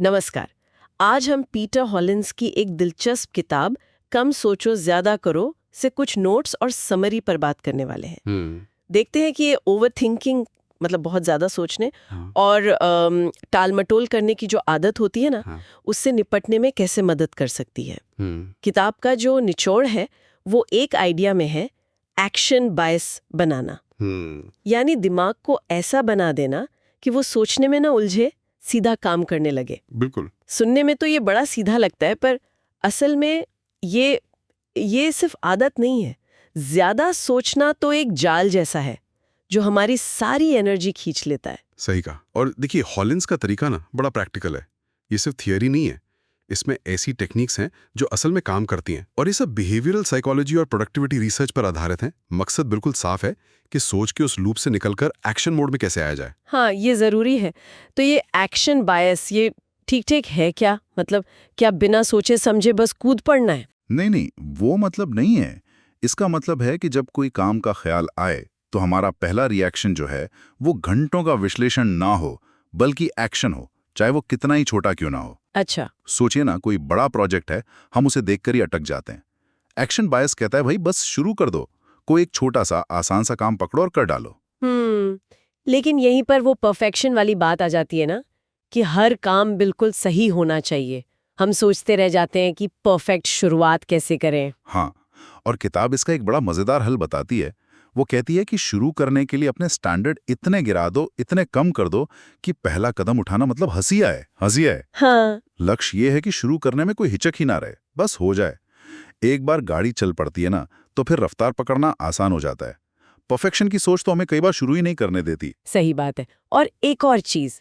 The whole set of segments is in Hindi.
नमस्कार। आज हम पीटर हॉलिन्स की एक दिलचस्प किताब कम सोचो ज्यादा करो से कुछ नोट्स और समरी पर बात करने वाले हैं। देखते हैं कि ये ओवर थिंकिंग मतलब बहुत ज्यादा सोचने हाँ, और टाल मटोल करने की जो आदत होती है ना, हाँ, उससे निपटने में कैसे मदद कर सकती है। हम्म, किताब का जो निचोड़ है वो एक आइडिया में है, एक्शन बायस बनाना, यानी दिमाग को ऐसा बना देना कि वो सोचने में ना उलझे, सीधा काम करने लगे। बिल्कुल। सुनने में तो ये बड़ा सीधा लगता है, पर असल में ये सिर्फ आदत नहीं है। ज्यादा सोचना तो एक जाल जैसा है जो हमारी सारी एनर्जी खींच लेता है। सही कहा। और देखिए, हॉलिन्स का तरीका ना बड़ा प्रैक्टिकल है। ये सिर्फ थियरी नहीं है, इसमें ऐसी टेक्निक्स हैं जो असल में काम करती हैं, और ये सब बिहेवियरल साइकोलॉजी और प्रोडक्टिविटी रिसर्च पर आधारित हैं। मकसद बिल्कुल साफ है कि सोच के उस लूप से निकलकर एक्शन मोड में कैसे आया जाए। हाँ, ये जरूरी है। तो ये एक्शन बायस ये ठीक ठीक है क्या? मतलब क्या बिना सोचे समझे बस कूद पड़ना है? नहीं नहीं, वो मतलब नहीं है। इसका मतलब है कि जब कोई काम का ख्याल आए तो हमारा पहला रिएक्शन जो है वो घंटों का विश्लेषण ना हो, बल्कि एक्शन हो, चाहे वो कितना ही छोटा क्यों ना हो। अच्छा। सोचिए ना, कोई बड़ा प्रोजेक्ट है, हम उसे देखकर ही अटक जाते हैं। एक्शन बायस कहता है भाई बस शुरू कर दो, कोई एक छोटा सा आसान सा काम पकड़ो और कर डालो। लेकिन यहीं पर वो परफेक्शन वाली बात आ जाती है ना, कि हर काम बिल्कुल सही होना चाहिए। हम सोचते रह जाते हैं कि परफेक्ट शुरुआत कैसे करें। हाँ, और किताब इसका एक बड़ा मजेदार हल बताती है। वो कहती है कि शुरू करने के लिए अपने स्टैंडर्ड इतने गिरा दो, इतने कम कर दो कि पहला कदम उठाना मतलब हंसी आए। हाँ। लक्ष्य ये है कि शुरू करने में कोई हिचक ही ना रहे, बस हो जाए। एक बार गाड़ी चल पड़ती है ना, तो फिर रफ्तार पकड़ना आसान हो जाता है। परफेक्शन की सोच तो हमें कई बार शुरू ही नहीं करने देती। सही बात है। और एक और चीज,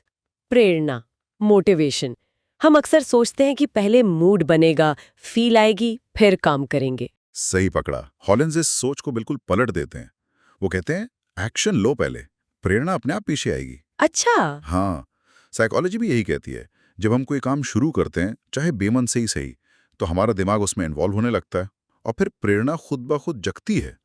प्रेरणा, मोटिवेशन। हम अक्सर सोचते हैं कि पहले मूड बनेगा, फील आएगी, फिर काम करेंगे। सही पकड़ा। हॉलिन्स इस सोच को बिल्कुल पलट देते हैं। वो कहते हैं एक्शन लो पहले, प्रेरणा अपने आप पीछे आएगी। अच्छा। हाँ, साइकोलॉजी भी यही कहती है। जब हम कोई काम शुरू करते हैं, चाहे बेमन से ही सही, तो हमारा दिमाग उसमें इन्वॉल्व होने लगता है, और फिर प्रेरणा खुद ब खुद जगती है।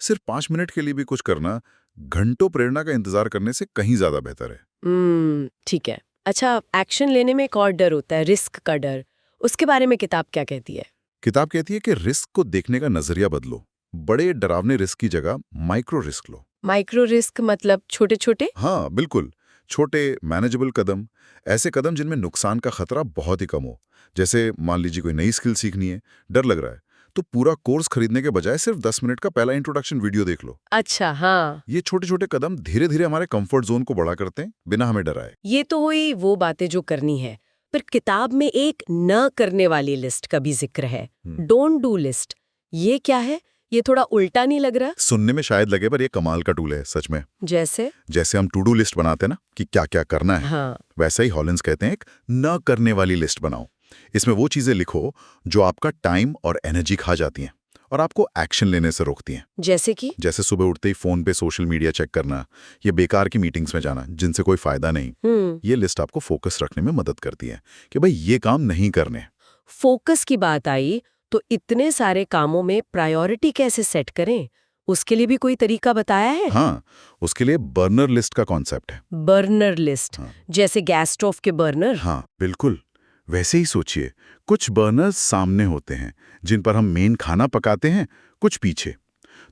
सिर्फ 5 मिनट के लिए भी कुछ करना घंटों प्रेरणा का इंतजार करने से कहीं ज्यादा बेहतर है। ठीक है। अच्छा, एक्शन लेने में एक और डर होता है, रिस्क का डर। उसके बारे में किताब क्या कहती है? किताब कहती है कि रिस्क को देखने का नजरिया बदलो। बड़े डरावने रिस्क की जगह माइक्रो रिस्क लो। माइक्रो रिस्क मतलब छोटे छोटे? हाँ बिल्कुल, छोटे मैनेजेबल कदम, ऐसे कदम जिनमें नुकसान का खतरा बहुत ही कम हो। जैसे मान लीजिए कोई नई स्किल सीखनी है, डर लग रहा है, तो पूरा कोर्स खरीदने के बजाय सिर्फ 10 मिनट का पहला इंट्रोडक्शन वीडियो देख लो। अच्छा, हाँ। ये छोटे छोटे कदम धीरे धीरे हमारे कंफर्ट जोन को बड़ा करते हैं, बिना हमें डराए। ये तो हुई वो बातें जो करनी है। पर किताब में एक न करने वाली लिस्ट का भी जिक्र है, डोंट डू लिस्ट। ये क्या है? ये थोड़ा उल्टा नहीं लग रहा? सुनने में शायद लगे, पर ये कमाल का टूल है सच में। जैसे? जैसे हम टू डू लिस्ट बनाते हैं ना कि क्या क्या करना है, हाँ। वैसे ही हॉलिन्स कहते हैं एक न करने वाली लिस्ट बनाओ। इसमें वो चीजें लिखो जो आपका टाइम और एनर्जी खा जाती हैं और आपको एक्शन लेने से रोकती हैं। जैसे कि? जैसे सुबह उठते ही फोन पे सोशल मीडिया चेक करना, ये बेकार की मीटिंग्स में जाना जिनसे कोई फायदा नहीं। ये लिस्ट आपको फोकस रखने में मदद करती है कि भाई ये काम नहीं करने। फोकस की बात आई तो इतने सारे कामों में प्रायोरिटी कैसे सेट करें? उसके लिए भी कोई तरीका बताया है? हाँ, उसके लिए बर्नर लिस्ट का कॉन्सेप्ट है। Burner list? हाँ। जैसे गैस स्टोव के बर्नर? हाँ बिल्कुल, वैसे ही सोचिए। कुछ बर्नर्स सामने होते हैं जिन पर हम मेन खाना पकाते हैं, कुछ पीछे।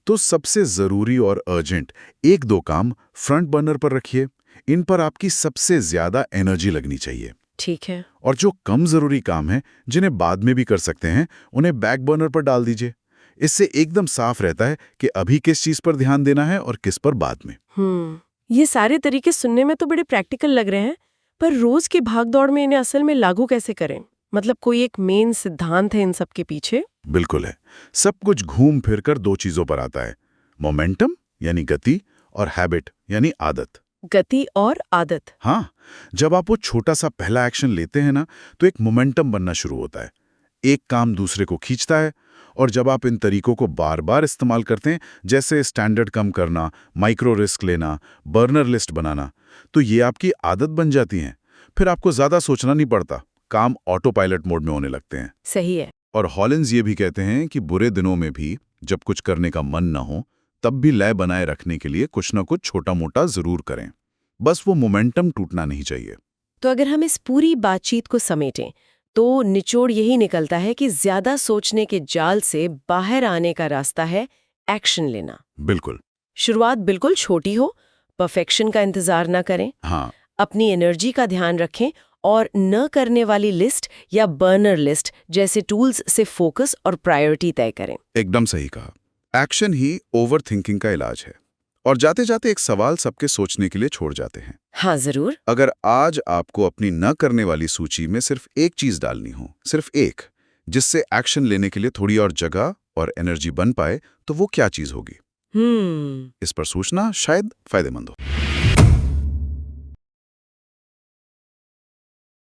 तो सबसे जरूरी और अर्जेंट एक दो काम फ्रंट बर्नर पर रखिए। इन पर आपकी सबसे ज्यादा एनर्जी लगनी चाहिए। ठीक है। और जो कम जरूरी काम है, जिन्हें बाद में भी कर सकते हैं, उन्हें बैक बर्नर पर डाल दीजिए। इससे एकदम साफ रहता है कि अभी किस चीज पर ध्यान देना है और किस पर बाद में। ये सारे तरीके सुनने में तो बड़े प्रैक्टिकल लग रहे हैं, पर रोज की भागदौड़ में इन्हें असल में लागू कैसे करें? मतलब कोई एक मेन सिद्धांत है इन सब के पीछे? बिल्कुल है। सब कुछ घूम फिर कर दो चीजों पर आता है, मोमेंटम यानी गति, और हैबिट यानी आदत। गति और आदत? हाँ, जब आप वो छोटा सा पहला एक्शन लेते हैं ना, तो एक मोमेंटम बनना शुरू होता है। एक काम दूसरे को खींचता है, और जब आप इन तरीकों को बार बार इस्तेमाल करते हैं, जैसे स्टैंडर्ड कम करना, माइक्रो रिस्क लेना, बर्नर लिस्ट बनाना, तो ये आपकी आदत बन जाती हैं। फिर आपको ज्यादा सोचना नहीं पड़ता, काम ऑटो पायलट मोड में होने लगते हैं। सही है। और हॉलिन्स ये भी कहते हैं कि बुरे दिनों में भी जब कुछ करने का मन न हो, तब भी लय बनाए रखने के लिए कुछ न कुछ छोटा मोटा जरूर करें। बस वो मोमेंटम टूटना नहीं चाहिए। तो अगर हम इस पूरी बातचीत को समेटें तो निचोड़ यही निकलता है कि ज्यादा सोचने के जाल से बाहर आने का रास्ता है एक्शन लेना। बिल्कुल। शुरुआत बिल्कुल छोटी हो, परफेक्शन का इंतजार ना करें, हाँ, अपनी एनर्जी का ध्यान रखें और न करने वाली लिस्ट या बर्नर लिस्ट जैसे टूल्स से फोकस और प्रायोरिटी तय करें। एकदम सही कहा। एक्शन ही ओवर थिंकिंग का इलाज है। और जाते जाते एक सवाल सबके सोचने के लिए छोड़ जाते हैं। हाँ जरूर। अगर आज आपको अपनी न करने वाली सूची में सिर्फ एक चीज डालनी हो, सिर्फ एक, जिससे एक्शन लेने के लिए थोड़ी और जगह और एनर्जी बन पाए, तो वो क्या चीज होगी? इस पर सोचना शायद फायदेमंद हो।